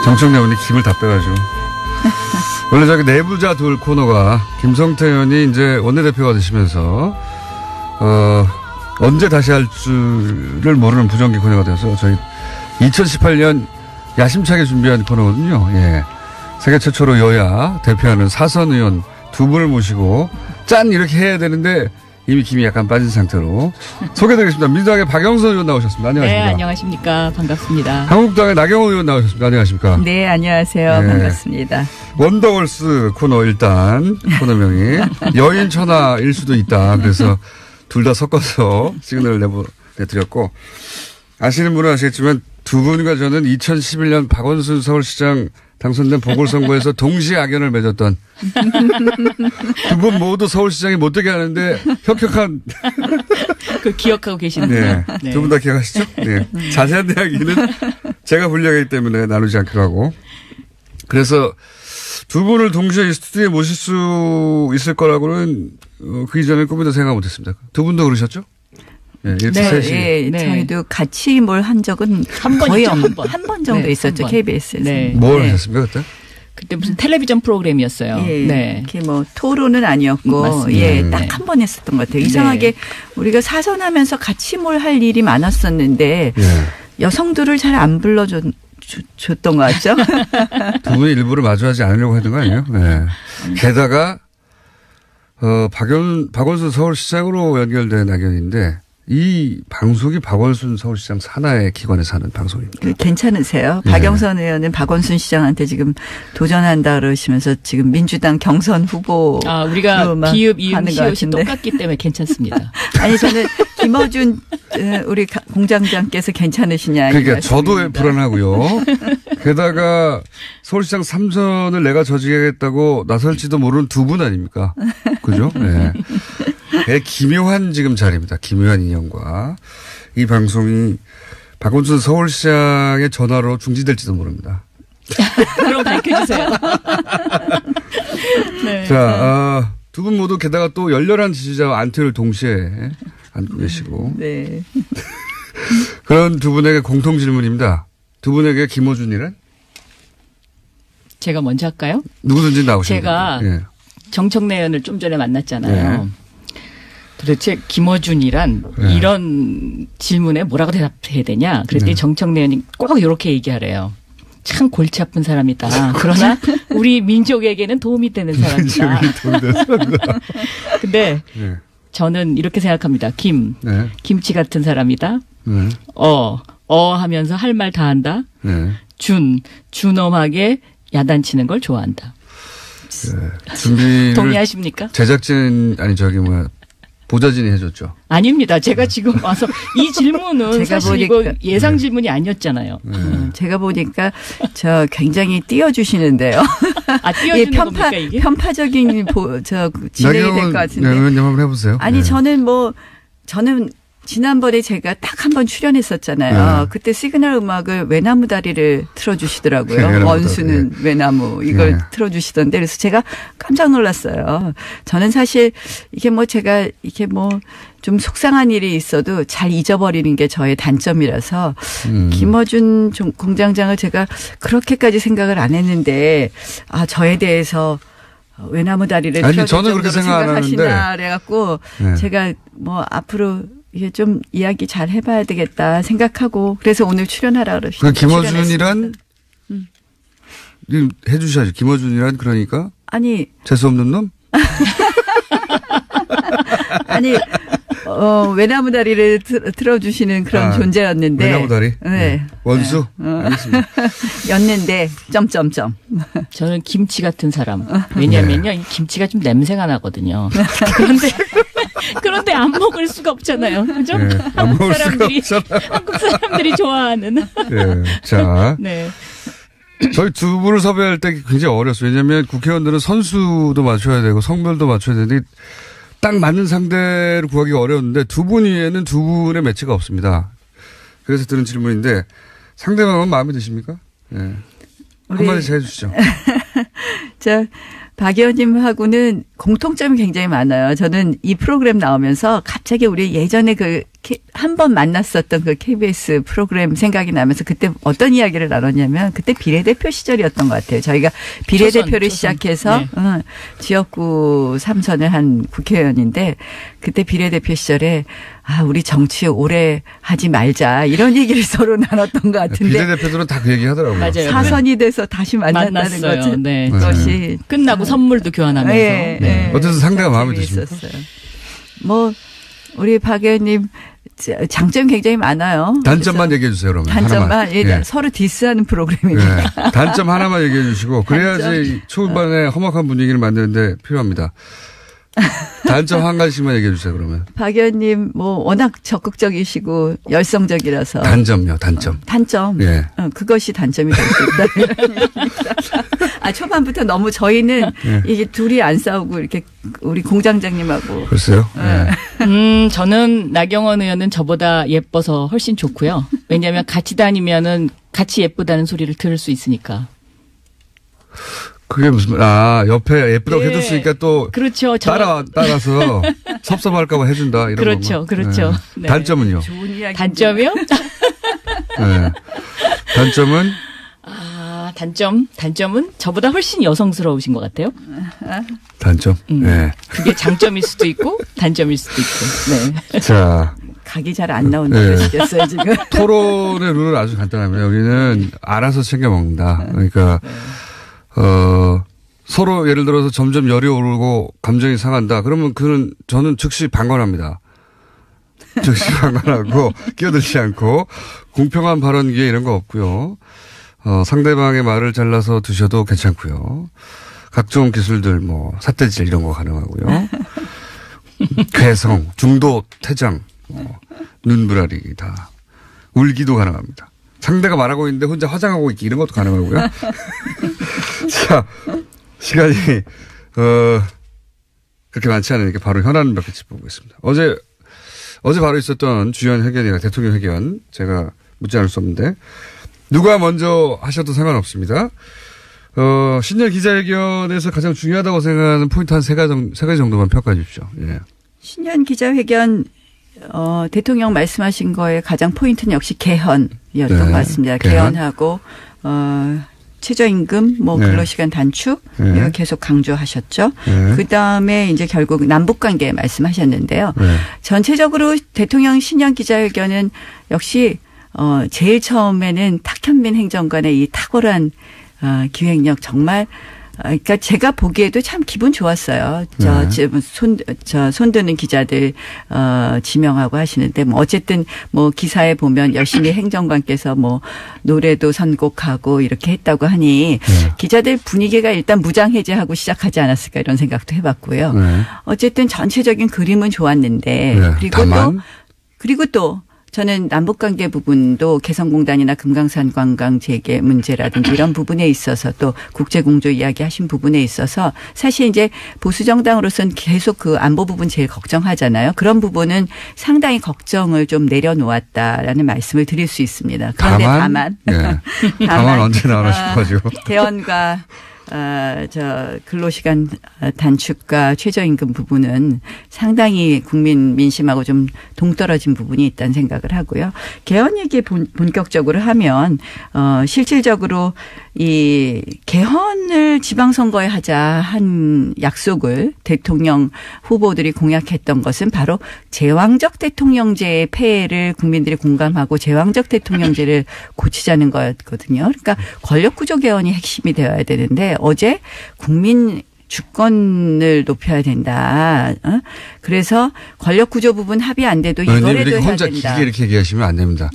정청래 의원이 김을 다 빼가지고. 원래 저기 내부자 둘 코너가 김성태 의원이 이제 원내대표가 되시면서, 언제 다시 할 줄을 모르는 부정기 코너가 되어서 저희 2018년 야심차게 준비한 코너거든요. 예. 세계 최초로 여야 대표하는 사선 의원 두 분을 모시고 짠! 이렇게 해야 되는데 이미 김이 약간 빠진 상태로 소개드리겠습니다. 민주당의 박영선 의원 나오셨습니다. 안녕하십니까. 네, 안녕하십니까. 반갑습니다. 한국당의 나경원 의원 나오셨습니다. 안녕하십니까. 네, 안녕하세요. 네. 반갑습니다. 원더걸스 코너 일단 코너명이 여인천하일 수도 있다. 그래서 둘 다 섞어서 시그널을 내드렸고 아시는 분은 아시겠지만 두 분과 저는 2011년 박원순 서울시장 당선된 보궐선거에서 동시에 악연을 맺었던 두 분 모두 서울시장이 못되게 하는데 혁혁한 그 기억하고 계시는 네. 네. 두 분 다 기억하시죠? 네. 자세한 이야기는 제가 분량이기 때문에 나누지 않기로 하고 그래서 두 분을 동시에 이 스튜디오에 모실 수 있을 거라고는 그 이전에 꿈에도 생각 못했습니다. 두 분도 그러셨죠? 네, 네, 네. 저희도 같이 뭘 한 적은 거의 한 번 정도 네, 있었죠. KBS에서. 네. 뭘 하셨습니까 그때? 그때 무슨 텔레비전 프로그램이었어요. 예, 네. 이렇게 뭐 토론은 아니었고, 맞습니다. 예, 딱 한 번 했었던 것 같아요. 이상하게 우리가 사선하면서 같이 뭘 할 일이 많았었는데 여성들을 잘 안 불러줬던 것 같죠? 두 분이 일부러 마주하지 않으려고 했던 거 아니에요? 네. 게다가 박원순 서울시장으로 연결된 악연인데 이 방송이 박원순 서울시장 산하의 기관에서 하는 방송입니다. 괜찮으세요? 네. 박영선 의원은 박원순 시장한테 지금 도전한다 그러시면서 지금 민주당 경선 후보. 우리가 비읍, 이음, 시옷이 똑같기 때문에 괜찮습니다. 아니, 저는 김어준 우리 공장장께서 괜찮으시냐. 그러니까 저도 불안하고요. 게다가 서울시장 3선을 내가 저지하겠다고 나설지도 모르는 두 분 아닙니까? 그죠? 네. 기묘한 지금 자리입니다. 기묘한 인연과 이 방송이 박원순 서울시장의 전화로 중지될지도 모릅니다. 그럼 밝혀주세요. 네. 자, 두 분 모두 게다가 또 열렬한 지지자와 안티를 동시에 안고 계시고. 네. 그런 두 분에게 공통 질문입니다. 두 분에게 김어준이란? 제가 먼저 할까요? 누구든지 나오시면 제가 정청래 의원을 좀 전에 만났잖아요. 네. 도대체 김어준이란 이런 질문에 뭐라고 대답해야 되냐. 그랬더니 정청래 의원이 꼭 이렇게 얘기하래요. 참 골치 아픈 사람이다. 그러나 우리 민족에게는 도움이 되는 사람이다. 근데 저는 이렇게 생각합니다. 김치 같은 사람이다. 하면서 할 말 다 한다. 준엄하게 야단치는 걸 좋아한다. 동의하십니까? 제작진 보좌진이 해줬죠. 아닙니다. 제가 지금 와서 이 질문은 사실 이거 예상 질문이 아니었잖아요. 제가 보니까 저 굉장히 띄워주시는데요. 띄워주는 겁니까 이게? 편파적인 진행이 될 것 같은데. 네, 의원님 한번 해보세요. 아니 저는 지난번에 제가 딱 한 번 출연했었잖아요. 그때 시그널 음악을 외나무 다리를 틀어주시더라고요. 원수는 외나무 이걸 틀어주시던데 그래서 제가 깜짝 놀랐어요. 저는 사실 이게 제가 이게 좀 속상한 일이 있어도 잘 잊어버리는 게 저의 단점이라서 김어준 공장장을 제가 그렇게까지 생각을 안 했는데 저에 대해서 외나무 다리를 틀어줄 정도로 생각하시나 그래갖고 제가 앞으로 이게 좀 이야기 잘 해봐야 되겠다 생각하고 그래서 오늘 출연하라 그러시죠. 김어준이란 해주셔야죠. 김어준이란 그러니까 아니 재수없는 놈? 아니 외나무 다리를 틀어주시는 그런 존재였는데 외나무 다리? 네. 원수? 알겠습니다. 였는데 점점점. 저는 김치 같은 사람. 왜냐면요 이 김치가 좀 냄새가 나거든요. 그런데 안 먹을 수가 없잖아요. 그죠? 네, 한국 사람들이 좋아하는. 네. 자. 저희 두 분을 섭외할 때 굉장히 어려웠어요. 왜냐하면 국회의원들은 선수도 맞춰야 되고 성별도 맞춰야 되는데 딱 맞는 상대를 구하기가 어려웠는데 두 분 위에는 두 분의 매치가 없습니다. 그래서 드는 질문인데 상대방은 마음에 드십니까? 네. 한마디씩 해주시죠. 박 의원님하고는 공통점이 굉장히 많아요. 저는 이 프로그램 나오면서 갑자기 우리 예전에 한 번 만났었던 그 KBS 프로그램 생각이 나면서 그때 어떤 이야기를 나눴냐면 그때 비례대표 시절이었던 것 같아요. 저희가 비례대표를 시작해서 네. 지역구 3선을 한 국회의원인데 그때 비례대표 시절에 우리 정치 오래 하지 말자 이런 얘기를 서로 나눴던 것 같은데 비례대표들은 다 그 얘기 하더라고요. 맞아요. 4선이 돼서 다시 만났다는 거죠. 네. 그것이 끝나고 선물도 교환하면서. 네. 어쨌든 상대가 마음에 드십니까? 뭐 우리 박 의원님 장점이 굉장히 많아요. 단점만 얘기해 주세요. 그러면. 단점만. 예. 서로 디스하는 프로그램입니다. 네. 단점 하나만 얘기해 주시고 그래야지 초반에 험악한 분위기를 만드는데 필요합니다. 단점 한 가지씩만 얘기해 주세요. 그러면. 박 의원님 뭐 워낙 적극적이시고 열성적이라서. 단점요. 단점. 단점. 예. 그것이 단점이 될 수 있다. 초반부터 너무 저희는 이게 둘이 안 싸우고 이렇게 우리 공장장님하고. 글쎄요. 네. 저는 나경원 의원은 저보다 예뻐서 훨씬 좋고요. 왜냐하면 같이 다니면은 같이 예쁘다는 소리를 들을 수 있으니까. 그게 무슨, 옆에 예쁘다고 네. 해줬으니까 또. 그렇죠. 따라서 섭섭할까봐 해준다. 이런 그렇죠. 그렇죠. 네. 단점은요? 좋은 이야기. 단점이요? 네. 단점은? 단점은 저보다 훨씬 여성스러우신 것 같아요. 단점? 네. 그게 장점일 수도 있고, 단점일 수도 있고, 네. 자. 각이 잘 안 나온다고 하시겠어요, 지금? 토론의 룰은 아주 간단합니다. 여기는 알아서 챙겨 먹는다. 그러니까, 서로 예를 들어서 점점 열이 오르고 감정이 상한다. 그러면 저는 즉시 방관합니다. 즉시 방관하고 끼어들지 않고 공평한 발언 기회 이런 거 없고요. 상대방의 말을 잘라서 드셔도 괜찮고요. 각종 기술들 삿대질 이런 거 가능하고요. 괴성, 중도 퇴장, 눈부라리 다 울기도 가능합니다. 상대가 말하고 있는데 혼자 화장하고 있기 이런 것도 가능하고요. 자, 시간이 그렇게 많지 않으니까 바로 현안 몇 개 짚어보겠습니다. 어제 바로 있었던 주요한 회견이나 대통령 회견 제가 묻지 않을 수 없는데 누가 먼저 하셔도 상관없습니다. 신년 기자회견에서 가장 중요하다고 생각하는 포인트 한 세 가지 정도만 평가해 주십시오. 예. 신년 기자회견 대통령 말씀하신 거에 가장 포인트는 역시 개헌이었던 것 같습니다. 개헌하고 최저임금, 근로시간 단축, 이거 계속 강조하셨죠. 그 다음에 이제 결국 남북관계 말씀하셨는데요. 전체적으로 대통령 신년 기자회견은 역시 제일 처음에는 탁현민 행정관의 이 탁월한 기획력 정말 그러니까 제가 보기에도 참 기분 좋았어요. 손드는 기자들, 지명하고 하시는데, 어쨌든, 기사에 보면 열심히 행정관께서 노래도 선곡하고 이렇게 했다고 하니, 기자들 분위기가 일단 무장해제하고 시작하지 않았을까 이런 생각도 해봤고요. 어쨌든 전체적인 그림은 좋았는데, 그리고 또, 저는 남북관계 부분도 개성공단이나 금강산 관광 재개 문제라든지 이런 부분에 있어서 또 국제공조 이야기하신 부분에 있어서 사실 이제 보수정당으로서는 계속 그 안보 부분 제일 걱정하잖아요. 그런 부분은 상당히 걱정을 좀 내려놓았다라는 말씀을 드릴 수 있습니다. 그런데 다만 언제 나오나 싶어가지고. 개헌과 근로시간 단축과 최저임금 부분은 상당히 국민 민심하고 좀 동떨어진 부분이 있다는 생각을 하고요. 개헌 얘기 본격적으로 하면, 실질적으로 이 개헌을 지방선거에 하자 한 약속을 대통령 후보들이 공약했던 것은 바로 제왕적 대통령제의 폐해를 국민들이 공감하고 제왕적 대통령제를 고치자는 거였거든요. 그러니까 권력구조 개헌이 핵심이 되어야 되는데 어제 국민 주권을 높여야 된다. 그래서 권력구조 부분 합의 안 돼도 이번에도 해야 혼자 된다. 길게 이렇게 얘기하시면 안 됩니다.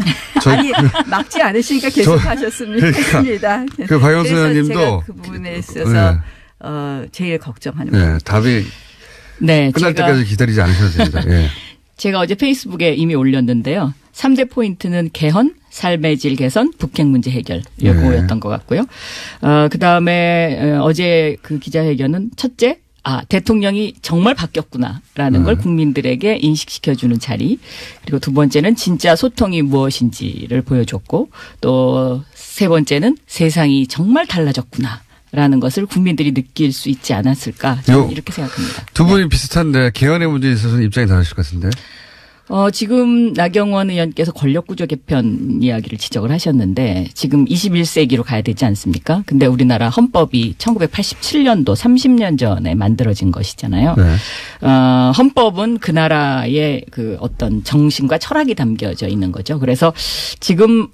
아니 막지 않으시니까 계속 하셨습니다. 그러니까, 그 박영수 의원님도 그 부분에 있어서 제일 걱정하는 부분. 답이 끝날 때까지 기다리지 않으셔도 됩니다. 예. 제가 어제 페이스북에 이미 올렸는데요. 3대 포인트는 개헌, 삶의 질 개선, 북핵 문제 해결 요거였던 것 같고요. 그다음에 어제 그 기자회견은 첫째, 대통령이 정말 바뀌었구나라는 걸 국민들에게 인식시켜주는 자리. 그리고 두 번째는 진짜 소통이 무엇인지를 보여줬고 또 세 번째는 세상이 정말 달라졌구나. 라는 것을 국민들이 느낄 수 있지 않았을까 저는 이렇게 생각합니다. 두 분이 비슷한데 개헌의 문제에 있어서는 입장이 다르실 것 같은데. 지금 나경원 의원께서 권력구조 개편 이야기를 지적을 하셨는데 지금 21세기로 가야 되지 않습니까? 근데 우리나라 헌법이 1987년도 30년 전에 만들어진 것이잖아요. 네. 헌법은 그 나라의 그 어떤 정신과 철학이 담겨져 있는 거죠. 그래서 지금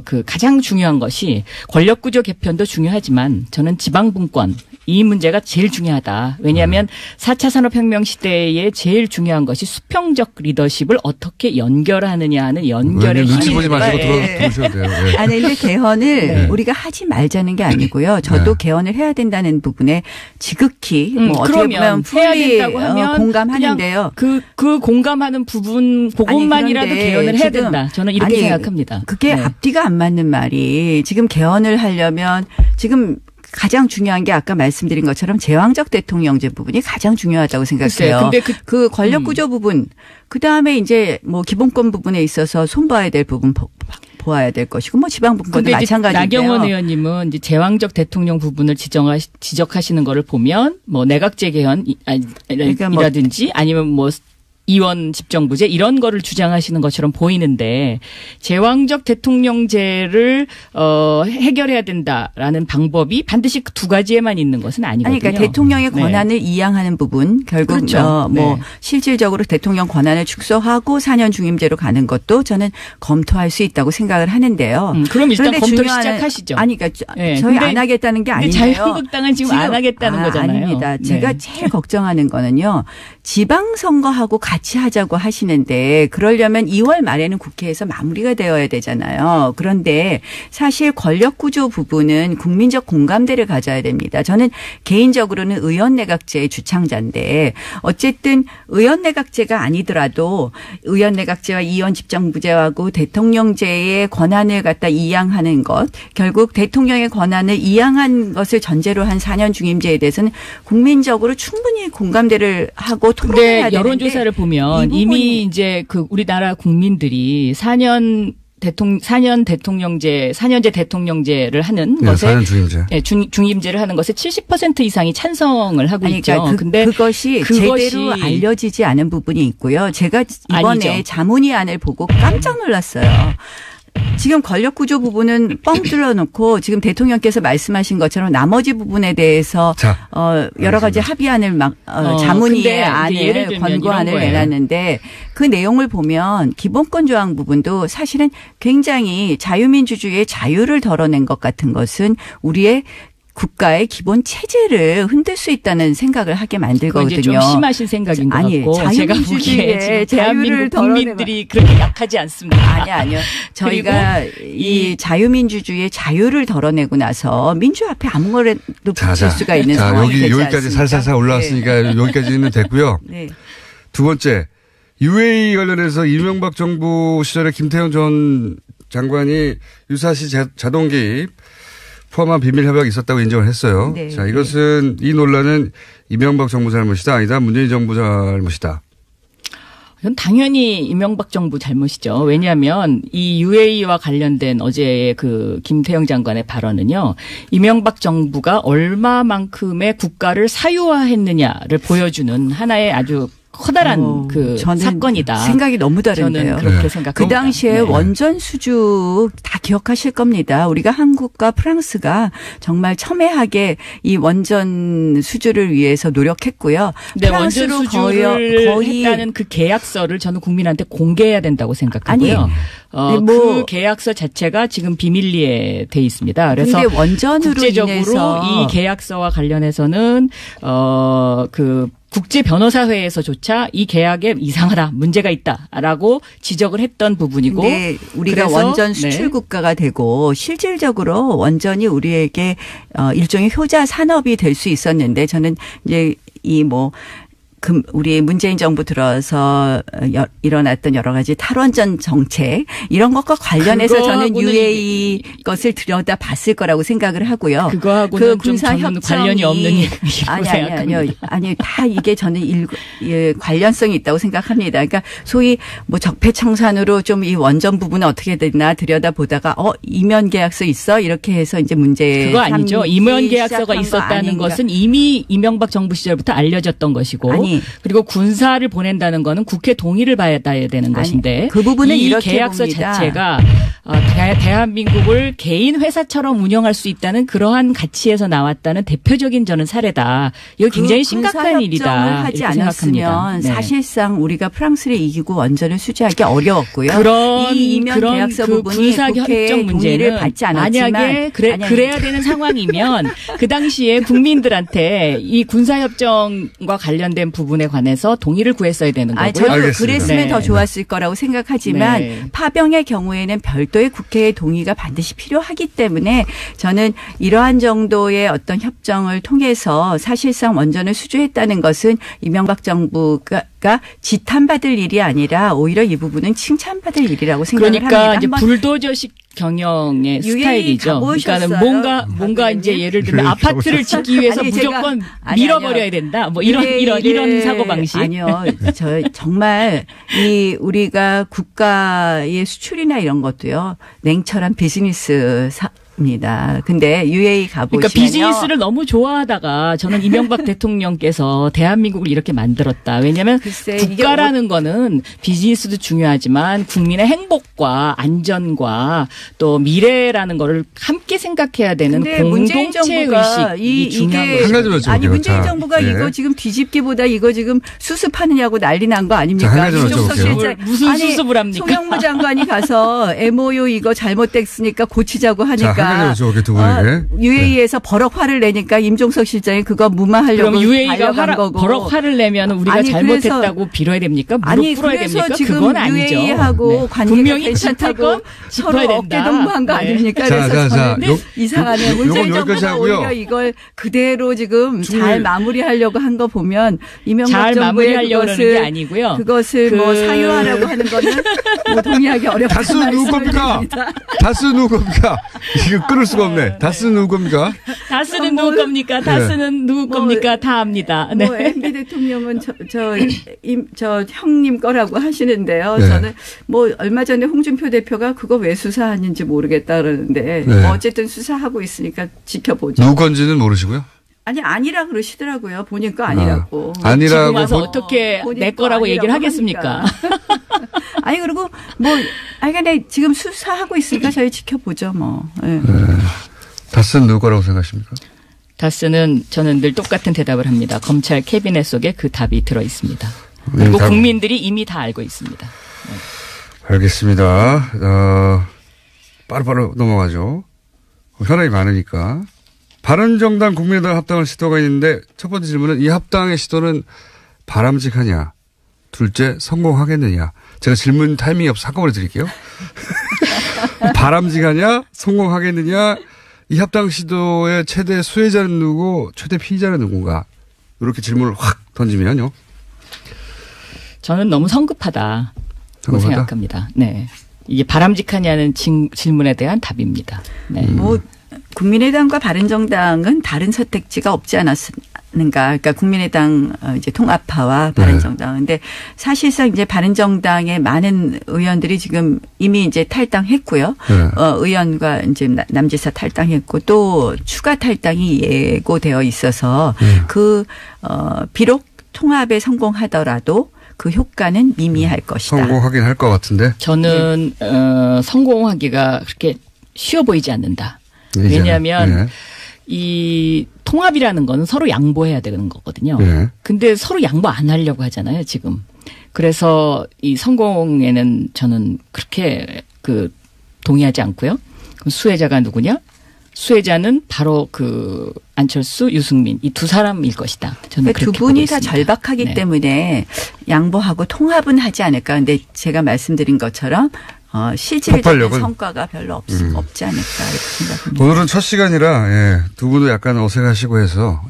그 가장 중요한 것이 권력구조 개편도 중요하지만 저는 지방분권 이 문제가 제일 중요하다. 왜냐하면 4차 산업혁명 시대에 제일 중요한 것이 수평적 리더십을 어떻게 연결하느냐 하는 연결의 힘이 눈치 보지 마시고 들어오셔도 돼요. 네. 아니 근데 개헌을 우리가 하지 말자는 게 아니고요. 저도 개헌을 해야 된다는 부분에 지극히 어떻게 보면 해야 된다고 하면 공감하는데요. 그 공감하는 부분 그것만이라도 개헌을 해야 된다. 저는 이렇게 생각합니다. 그게 앞뒤가 안 맞는 말이 지금 개헌을 하려면 지금 가장 중요한 게 아까 말씀드린 것처럼 제왕적 대통령제 부분이 가장 중요하다고 생각해요. 근데 그 권력구조 부분, 그 다음에 이제 뭐 기본권 부분에 있어서 손봐야 될 부분 보아야 될 것이고 뭐 지방분권도 마찬가지인데요. 나경원 의원님은 이제 제왕적 대통령 부분을 지적하시는 거를 보면 뭐 내각제 개헌이라든지 아니면 뭐 이원 집정부제 이런 거를 주장하시는 것처럼 보이는데 제왕적 대통령제를 해결해야 된다라는 방법이 반드시 두 가지에만 있는 것은 아니거든요. 그러니까 대통령의 권한을 이양하는 부분 결국 그렇죠. 뭐 실질적으로 대통령 권한을 축소하고 4년 중임제로 가는 것도 저는 검토할 수 있다고 생각을 하는데요. 그럼 일단 검토를 시작하시죠. 아니 그러니까 저희 안 하겠다는 게 아니에요. 자유한국당은 지금 안 하겠다는 거잖아요. 아닙니다. 제가 제일 걱정하는 거는요. 지방선거하고 같이 하자고 하시는데 그러려면 2월 말에는 국회에서 마무리가 되어야 되잖아요. 그런데 사실 권력구조 부분은 국민적 공감대를 가져야 됩니다. 저는 개인적으로는 의원내각제의 주창자인데 어쨌든 의원내각제가 아니더라도 의원내각제와 이원 집정부제하고 대통령제의 권한을 갖다 이양하는 것 결국 대통령의 권한을 이양한 것을 전제로 한 4년 중임제에 대해서는 국민적으로 충분히 공감대를 하고 토론해야 되는데 여론조사를 보면 이미 이제 그 우리나라 국민들이 4년제 대통령제를 하는 것에 4년 중임제. 예, 중임제를 하는 것에 70% 이상이 찬성을 하고 있죠. 근데 그것이 제대로 알려지지 않은 부분이 있고요. 제가 이번에 아니죠. 자문위안을 보고 깜짝 놀랐어요. 지금 권력구조 부분은 뻥 뚫어놓고 지금 대통령께서 말씀하신 것처럼 나머지 부분에 대해서 여러 가지 합의안을 자문위의 안을 권고안을 내놨는데 그 내용을 보면 기본권 조항 부분도 사실은 굉장히 자유민주주의의 자유를 덜어낸 것 같은 것은 우리의 국가의 기본 체제를 흔들 수 있다는 생각을 하게 만들거든요. 이제 좀 심하신 생각인 것 같고 제가 보기에 지금 대한민국 국민들이 그렇게 약하지 않습니다. 아니요. 저희가 이 자유민주주의의 자유를 덜어내고 나서 민주 앞에 아무거나 붙일 수가 있는 상황이 되지 않습니까? 여기까지 살살살 올라왔으니까 네. 여기까지는 됐고요. 네. 두 번째 UAE 관련해서 이명박 정부 시절에 김태형 전 장관이 유사시 자동 개입 포함한 비밀 협약이 있었다고 인정을 했어요. 네. 자, 이것은 이 논란은 이명박 정부 잘못이다 아니다 문재인 정부 잘못이다. 이건 당연히 이명박 정부 잘못이죠. 왜냐하면 이 UAE와 관련된 어제의 그 김태형 장관의 발언은요. 이명박 정부가 얼마만큼의 국가를 사유화했느냐를 보여주는 하나의 아주 커다란 그 사건이다. 생각이 너무 다른데요. 저는 그렇게 생각합니다. 그 당시에 원전 수주 다 기억하실 겁니다. 우리가 한국과 프랑스가 정말 첨예하게 이 원전 수주를 위해서 노력했고요. 네, 원전 수주를 했다는 그 계약서를 저는 국민한테 공개해야 된다고 생각하고요. 그 계약서 자체가 지금 비밀리에 돼 있습니다. 그래서 원전으로 국제적으로 인해서 이 계약서와 관련해서는 그 국제 변호사회에서조차 이 계약에 이상하다, 문제가 있다라고 지적을 했던 부분이고, 네, 우리가 원전 수출 국가가 되고 실질적으로 원전이 우리에게 일종의 효자 산업이 될 수 있었는데 저는 이제 우리 문재인 정부 들어서 일어났던 여러 가지 탈원전 정책 이런 것과 관련해서 저는 UAE 것을 들여다봤을 거라고 생각을 하고요. 그거하고는 그 군사 협정 관련이 없는 얘기라고 생각합니다. 아니 다 이게 저는 관련성이 있다고 생각합니다. 그러니까 소위 뭐 적폐청산으로 좀 이 원전 부분은 어떻게 되나 들여다보다가 이면 계약서 있어 이렇게 해서 이제 문제 그거 아니죠. 이면 계약서가 있었다는 것은 이미 이명박 정부 시절부터 알려졌던 것이고 그리고 군사를 보낸다는 거는 국회 동의를 받아야 되는 것인데 그 부분은 이 이렇게 계약서 봅니다. 자체가 대한민국을 개인 회사처럼 운영할 수 있다는 그러한 가치에서 나왔다는 대표적인 저는 사례다. 이거 굉장히 심각한 일이다. 하지 이렇게 않았으면 네. 사실상 우리가 프랑스를 이기고 원전을 수주하기 어려웠고요. 이 이면 계약서 그 부분이 군사 국회의 협정 문제는 받지 않았지만 만약에 그래야 되는 상황이면 그 당시에 국민들한테 이 군사 협정과 관련된 부분에 관해서 동의를 구했어야 되는 거고요. 저도 알겠습니다. 그랬으면 네. 더 좋았을 거라고 생각하지만 네. 파병의 경우에는 별도의 국회의 동의가 반드시 필요하기 때문에 저는 이러한 정도의 어떤 협정을 통해서 사실상 원전을 수주했다는 것은 이명박 정부가 지탄받을 일이 아니라 오히려 이 부분은 칭찬받을 일이라고 생각을 그러니까 합니다. 이제 불도저식 경영의 스타일이죠. 그러니까 뭔가 이제 예를 들면 아파트를 짓기 위해서 무조건 밀어버려야 된다. 뭐 이런 사고 방식. 아니요, 정말 우리가 국가의 수출이나 이런 것도요 냉철한 비즈니스 입니다. 근데 UAE 가보시면요. 그러니까 비즈니스를 너무 좋아하다가 저는 이명박 대통령께서 대한민국을 이렇게 만들었다. 왜냐하면 국가라는 거는 비즈니스도 중요하지만 국민의 행복과 안전과 또 미래라는 거를 함께 생각해야 되는 공동체 의식이 중요한 거죠. 한 가지만 아니 문재인 정부가 이거 지금 뒤집기보다 이거 지금 수습하느냐고 난리 난 거 아닙니까? 임종석 실장 무슨 수습을 합니까? 송영무 장관이 가서 MOU 이거 잘못됐으니까 고치자고 하니까 UAE에서 버럭 화를 내니까 임종석 실장이 그거 무마하려고 그럼 UAE가 거고. 버럭 화를 내면 우리가 잘못했다고 빌어야 됩니까? 무릎 꿇어야 됩니까? 지금 그건 아니죠. UAE하고 관계가 괜찮다고 서로 어깨동무한 거 아닙니까? 그래서 이상하네요. 문재인 정부가 오히려 이걸 그대로 지금 잘 마무리하려고 한 거 보면 이명박 정부의 그것을 뭐 사유하라고 하는 거는 뭐 동의하기 어렵다. 다스 누구 겁니까? 다스 누구 겁니까? 이거 끊을 수가 없네. 다스는 누구 겁니까? 다스는 누구 겁니까? 다스는 누구 겁니까? 다 압니다. 네. 뭐 MB 대통령은 저 형님 거라고 하시는데요. 네. 저는 뭐 얼마 전에 홍준표 대표가 그거 왜 수사하는지 모르겠다 그러는데 네. 뭐 어쨌든 수사하고 있으니까 지켜보죠. 누구 건지는 모르시고요? 아니라 그러시더라고요. 보니까 아니라고. 아니라고. 지금 와서 어떻게 내 거라고 얘기를 하겠습니까? 아니 그리고 근데 지금 수사하고 있으니까 저희 지켜보죠 뭐. 네. 다스는 누구라고 생각하십니까? 다스는 저는 늘 똑같은 대답을 합니다. 검찰 캐비넷 속에 그 답이 들어 있습니다. 그리고 국민들이 이미 다 알고 있습니다. 네. 알겠습니다. 빠르빠르 넘어가죠. 현안이 많으니까. 바른정당 국민의당 합당을 시도가 있는데 첫 번째 질문은 이 합당의 시도는 바람직하냐? 둘째, 성공하겠느냐? 제가 질문 타이밍이 없어 한꺼번에 드릴게요. 바람직하냐? 성공하겠느냐? 이 합당 시도의 최대 수혜자는 누구? 최대 피의자는 누군가? 이렇게 질문을 확 던지면요. 저는 너무 성급하다고 생각합니다. 네. 이게 바람직하냐는 질문에 대한 답입니다. 네. 국민의당과 바른정당은 다른 선택지가 없지 않았는가. 그러니까 국민의당 이제 통합파와 바른정당. 근데 사실상 이제 바른정당의 많은 의원들이 지금 이미 이제 탈당했고요. 의원과 이제 남지사 탈당했고 또 추가 탈당이 예고되어 있어서 비록 통합에 성공하더라도 그 효과는 미미할 것이다. 성공하긴 할 것 같은데. 저는 성공하기가 그렇게 쉬워 보이지 않는다. 왜냐하면 이 통합이라는 건 서로 양보해야 되는 거거든요. 근데 서로 양보 안 하려고 하잖아요, 지금. 그래서 이 성공에는 저는 그렇게 동의하지 않고요. 그럼 수혜자가 누구냐? 수혜자는 바로 안철수, 유승민 이 두 사람일 것이다. 저는 그렇게 두 분이 다 있습니다. 절박하기 때문에 양보하고 통합은 하지 않을까. 근데 제가 말씀드린 것처럼 실질적인 성과가 별로 없지 않을까 이렇게 생각합니다. 오늘은 첫 시간이라 두 분도 약간 어색하시고 해서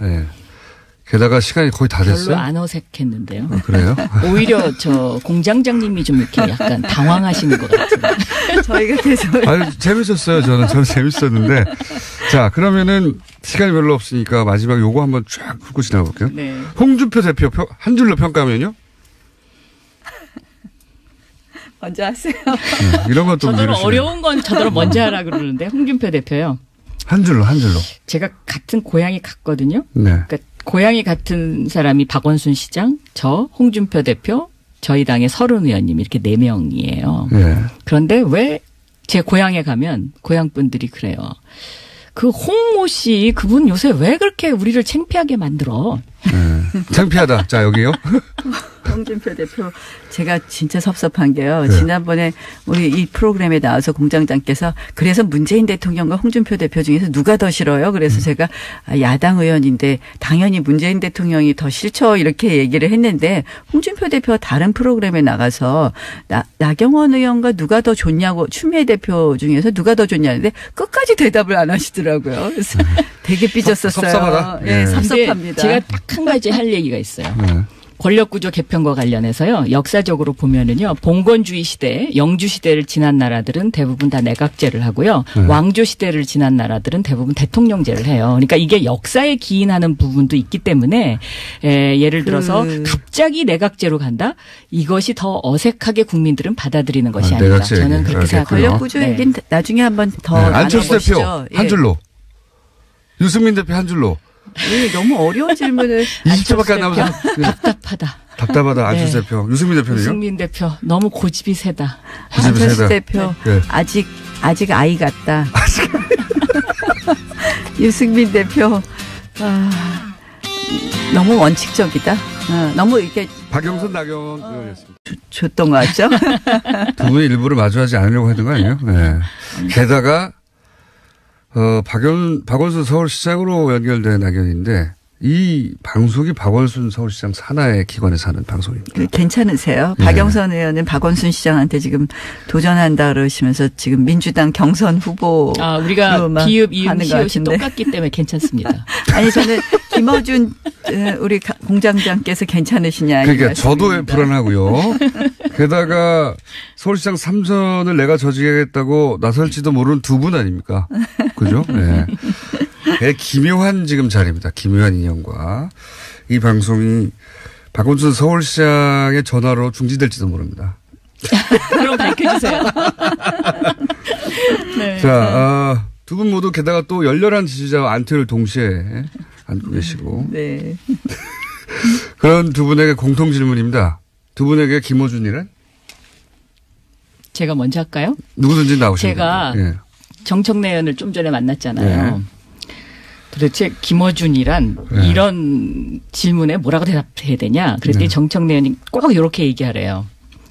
게다가 시간이 거의 다 됐어요. 별로 안 어색했는데요. 그래요? 오히려 저 공장장님이 좀 이렇게 약간 당황하시는 것 같아요. 저희가 계속. 아유, 재밌었어요. 저는 재밌었는데. 자, 그러면은 시간이 별로 없으니까 마지막에 요거 한번 쫙 훑고 지나볼게요. 네. 홍준표 대표 한 줄로 평가하면요? 먼저 하세요. 네, 이런 것도 저더러 어려운 건 저더러 먼저 하라 그러는데 홍준표 대표요. 한 줄로. 제가 같은 고향이 같거든요. 네. 그러니까 고향이 같은 사람이 박원순 시장, 저 홍준표 대표, 저희 당의 서른 의원님 이렇게 4명이에요. 네. 그런데 왜 제 고향에 가면 고향 분들이 그래요. 그 홍모 씨 그분 요새 왜 그렇게 우리를 창피하게 만들어? 네. 창피하다. 자, 여기요. 홍준표 대표 제가 진짜 섭섭한 게요. 네. 지난번에 우리 이 프로그램에 나와서 공장장께서 그래서 문재인 대통령과 홍준표 대표 중에서 누가 더 싫어요? 그래서 제가 야당 의원인데 당연히 문재인 대통령이 더 싫죠. 이렇게 얘기를 했는데 홍준표 대표가 다른 프로그램에 나가서 나경원 의원과 누가 더 좋냐고 추미애 대표 중에서 누가 더 좋냐는데 끝까지 대답을 안 하시더라고요. 그래서 되게 삐졌었어요. 섭섭하다. 네, 네. 섭섭합니다. 제가 딱 한 가지 할 얘기가 있어요. 네. 권력구조 개편과 관련해서요. 역사적으로 보면은요. 봉건주의 시대, 영주 시대를 지난 나라들은 대부분 다 내각제를 하고요. 왕조 시대를 지난 나라들은 대부분 대통령제를 해요. 그러니까 이게 역사에 기인하는 부분도 있기 때문에 예를 들어서 갑자기 내각제로 간다? 이것이 더 어색하게 국민들은 받아들이는 것이 아니다. 내각제 저는 그렇게 생각합니다. 권력구조 얘기는 나중에 한번 더 안철수 대표 나눠보시죠. 한 줄로. 유승민 대표 한 줄로. 너무 어려운 질문을 20초밖에 안 남아서. 답답하다. 안철수 네. 대표. 유승민 대표는요? 유승민 대표 너무 고집이 세다. 안철수 대표 네. 아직 아이 같다. 유승민 대표 너무 원칙적이다. 너무 이렇게 박영선 나경원 의원이었습니다. 줬던 것 같죠? 두 분이 일부러 마주하지 않으려고 했던 거 아니에요? 네. 게다가 박원순 서울시장으로 연결된 낙연인데 이 방송이 박원순 서울시장 산하의 기관에 사는 방송입니다. 괜찮으세요? 네. 박영선 의원은 박원순 시장한테 지금 도전한다 그러시면서 지금 민주당 경선 후보 우리가 비읍, 이음, 시옷이 똑같기 때문에 괜찮습니다. 아니 저는 김어준 우리 공장장께서 괜찮으시냐. 그러니까 저도 불안하고요. 게다가 서울시장 3선을 내가 저지하겠다고 나설지도 모르는 두 분 아닙니까? 그죠? 네. 기묘한 지금 자리입니다. 기묘한 인연과 이 방송이 박원순 서울시장의 전화로 중지될지도 모릅니다. 그럼 밝혀주세요. 네. 자, 두 분 모두 게다가 또 열렬한 지지자와 안퇴를 동시에 안고 계시고. 네. 그런 두 분에게 공통 질문입니다. 두 분에게 김어준이란? 제가 먼저 할까요? 누구든지 나오시면 제가 예. 정청래 의원을 좀 전에 만났잖아요. 네. 도대체 김어준이란 네. 이런 질문에 뭐라고 대답해야 되냐. 그랬더니 네. 정청래 의원이 꼭 이렇게 얘기하래요.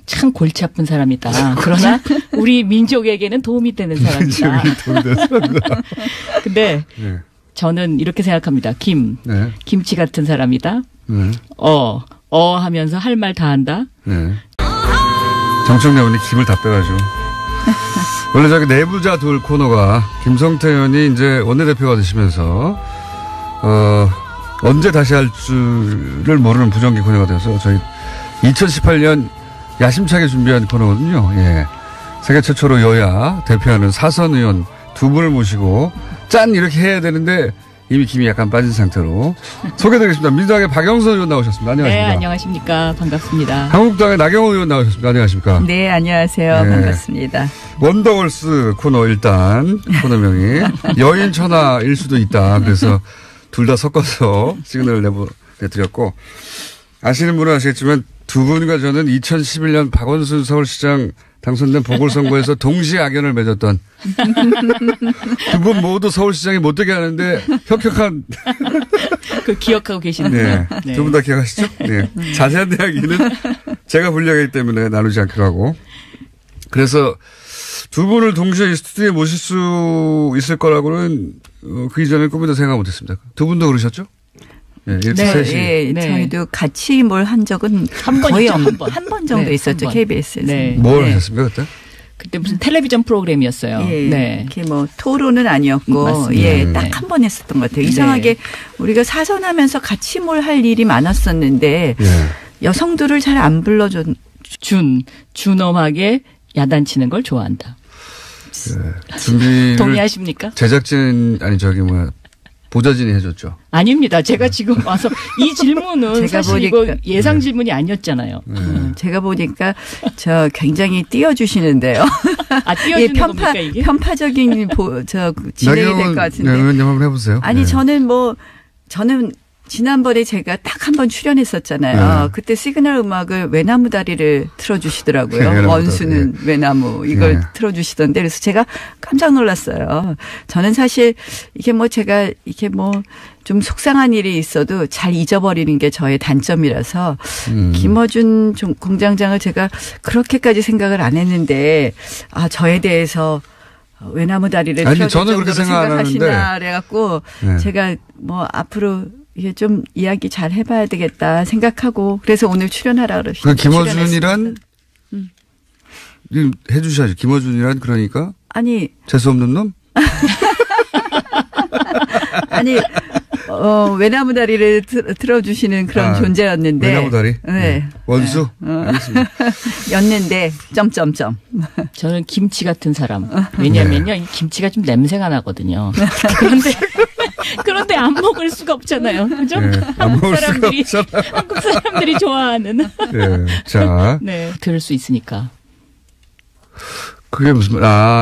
참 골치 아픈 사람이다. 그러나 우리 민족에게는 도움이 되는 사람이다. 근데 네. 저는 이렇게 생각합니다. 네. 김치 같은 사람이다. 네. 하면서 할 말 다 한다. 네. 정청래 의원이 김을 다 빼가지고. 원래 저기 내부자 둘 코너가 김성태 의원이 이제 원내대표가 되시면서, 언제 다시 할 줄을 모르는 부정기 코너가 되어서 저희 2018년 야심차게 준비한 코너거든요. 예. 세계 최초로 여야 대표하는 사선 의원 두 분을 모시고 짠! 이렇게 해야 되는데 이미 김이 약간 빠진 상태로 소개드리겠습니다. 민주당의 박영선 의원 나오셨습니다. 안녕하십니까. 네, 안녕하십니까. 반갑습니다. 한국당의 나경원 의원 나오셨습니다. 안녕하십니까. 네, 안녕하세요. 네. 반갑습니다. 원더걸스 코너 일단 코너명이 여인천하일 수도 있다. 그래서 둘 다 섞어서 시그널을 내드렸고 아시는 분은 아시겠지만 두 분과 저는 2011년 박원순 서울시장 당선된 보궐선거에서 동시에 악연을 맺었던 두 분 모두 서울시장이 못되게 하는데 혁혁한 그 기억하고 계시는군요. 네. 네. 두 분 다 기억하시죠? 네. 자세한 이야기는 제가 분량이기 때문에 나누지 않기로 하고 그래서 두 분을 동시에 이 스튜디오에 모실 수 있을 거라고는 그 이전에 꿈에도 생각 못했습니다. 두 분도 그러셨죠? 네, 이렇게 셋이. 예, 네. 저희도 같이 뭘 한 적은 한 번 거의 있죠, 없는 한 번. 한 번 정도 네, 있었죠. 한 번. KBS에서. 네. 뭘 하셨습니까 그때? 그때 무슨 텔레비전 프로그램이었어요. 예, 네. 이렇게 뭐 토론은 아니었고, 맞습니다. 예, 딱 한 번 했었던 것 같아요. 이상하게 우리가 사선하면서 같이 뭘 할 일이 많았었는데 여성들을 잘 안 불러줬. 준엄하게 야단치는 걸 좋아한다. 준비를 동의하십니까? 제작진 아니 저기 뭐야 보좌진이 해줬죠. 아닙니다. 제가 지금 와서 이 질문은 제가 사실 이거 예상 질문이 아니었잖아요. 제가 보니까 저 굉장히 띄워주시는데요. 아, 띄워주는 겁니까 이게? 편파적인 진행이 될 것 같은데. 의원님 한번 해보세요. 아니 저는 지난번에 제가 딱 한 번 출연했었잖아요. 그때 시그널 음악을 외나무 다리를 틀어주시더라고요. 원수는 외나무 이걸 틀어주시던데 그래서 제가 깜짝 놀랐어요. 저는 사실 이게 뭐 제가 이게 뭐 좀 속상한 일이 있어도 잘 잊어버리는 게 저의 단점이라서 김어준 공장장을 제가 그렇게까지 생각을 안 했는데 저에 대해서 외나무 다리를 틀어줄 저는 그렇게 정도로 생각 안 생각하시나 그래갖고 제가 뭐 앞으로 이게 좀 이야기 잘 해봐야 되겠다 생각하고 그래서 오늘 출연하라 그러시죠. 김어준이란 해주셔야죠. 김어준이란 그러니까 아니 재수 없는 놈? 아니 외나무 다리를 틀어주시는 그런 존재였는데 외나무 다리? 네. 원수? 알겠습니다. 였는데 점점점. 저는 김치 같은 사람. 왜냐면요 이 김치가 좀 냄새가 나거든요. 그런데 안 먹을 수가 없잖아요. 그죠? 한국 사람들이 좋아하는. 자. 네. 들을 수 있으니까. 그게 무슨,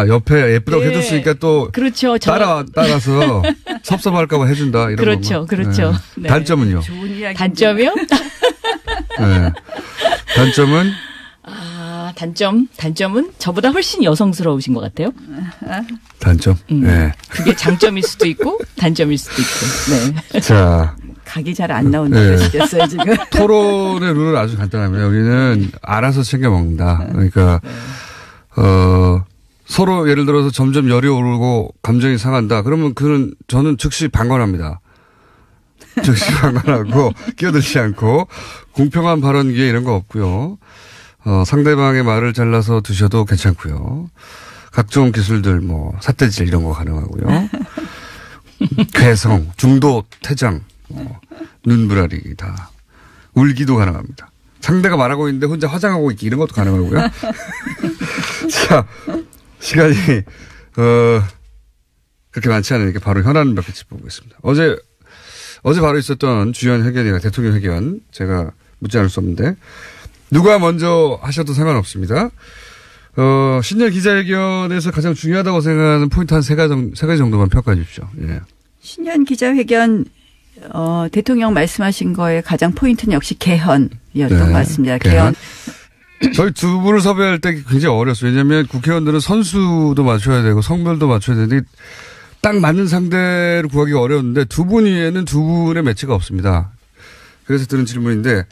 옆에 예쁘다고 해줬으니까 또. 그렇죠. 따라서 섭섭할까봐 해준다. 이런 그렇죠. 건가? 그렇죠. 네. 단점은요? 좋은 이야기. 단점이요? 네. 단점은? 단점은 저보다 훨씬 여성스러우신 것 같아요. 단점? 네. 그게 장점일 수도 있고, 단점일 수도 있고, 네. 자. 각이 잘 안 나온다 그러시겠어요, 지금? 토론의 룰은 아주 간단합니다. 여기는 알아서 챙겨 먹는다. 그러니까, 서로 예를 들어서 점점 열이 오르고 감정이 상한다. 그러면 저는 즉시 방관합니다. 즉시 방관하고 끼어들지 않고 공평한 발언 기회 이런 거 없고요. 상대방의 말을 잘라서 드셔도 괜찮고요. 각종 기술들 삿대질 이런 거 가능하고요. 괴성, 중도, 퇴장, 눈부라리 다 울기도 가능합니다. 상대가 말하고 있는데 혼자 화장하고 있기 이런 것도 가능하고요. 자, 시간이 그렇게 많지 않으니까 바로 현안 몇 개 짚어보겠습니다. 어제 바로 있었던 주연 회견이나 대통령 회견 제가 묻지 않을 수 없는데 누가 먼저 하셔도 상관없습니다. 신년 기자회견에서 가장 중요하다고 생각하는 포인트 한 세 가지 정도만 평가해 주십시오. 예. 신년 기자회견 대통령 말씀하신 거에 가장 포인트는 역시 개헌이었던 것 같습니다. 개헌. 저희 두 분을 섭외할 때 굉장히 어려웠어요. 왜냐하면 국회의원들은 선수도 맞춰야 되고 성별도 맞춰야 되는데 딱 맞는 상대를 구하기가 어려웠는데 두 분 위에는 두 분의 매치가 없습니다. 그래서 드는 질문인데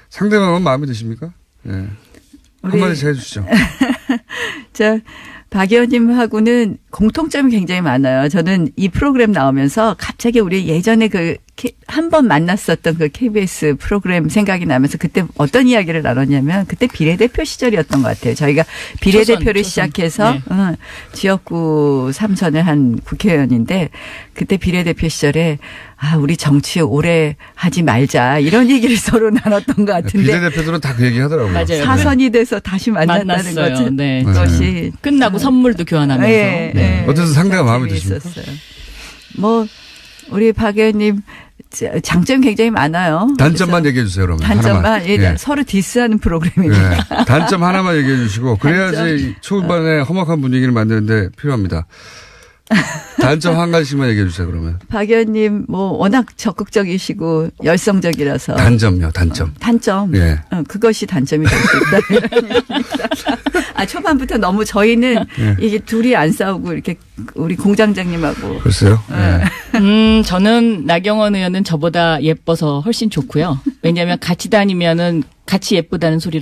상대방은 마음에 드십니까? 네. 한마디씩 해주시죠. 박 의원님하고는 공통점이 굉장히 많아요. 저는 이 프로그램 나오면서 갑자기 우리 예전에 한 번 만났었던 그 KBS 프로그램 생각이 나면서 그때 어떤 이야기를 나눴냐면 그때 비례대표 시절이었던 것 같아요. 저희가 비례대표를 시작해서 네. 지역구 3선을 한 국회의원인데 그때 비례대표 시절에 우리 정치 오래 하지 말자 이런 얘기를 서로 나눴던 것 같은데 비례대표들은 다 그 얘기 하더라고요. 맞아요. 4선이 돼서 다시 만났다는 거죠. 네. 그것이 끝나고 선물도 교환하면서. 네. 네. 어쨌든 상대가 마음에 드십니까? 우리 박 의원님 장점이 굉장히 많아요. 단점만 얘기해 주세요, 그러면. 단점만. 예. 서로 디스하는 프로그램입니다. 예. 단점 하나만 얘기해 주시고 그래야지 초반에 험악한 분위기를 만드는데 필요합니다. 단점 한 가지씩만 얘기해 주세요, 그러면. 박 의원님 워낙 적극적이시고 열성적이라서. 단점요, 단점. 단점. 예. 그것이 단점이 될 수 있다. 초반부터 너무 저희는 이게 둘이 안 싸우고 이렇게 우리 공장장님하고. 글쎄요. 예. 저는 나경원 의원은 저보다 예뻐서 훨씬 좋고요. 왜냐하면 같이 다니면은 같이 예쁘다는 소리를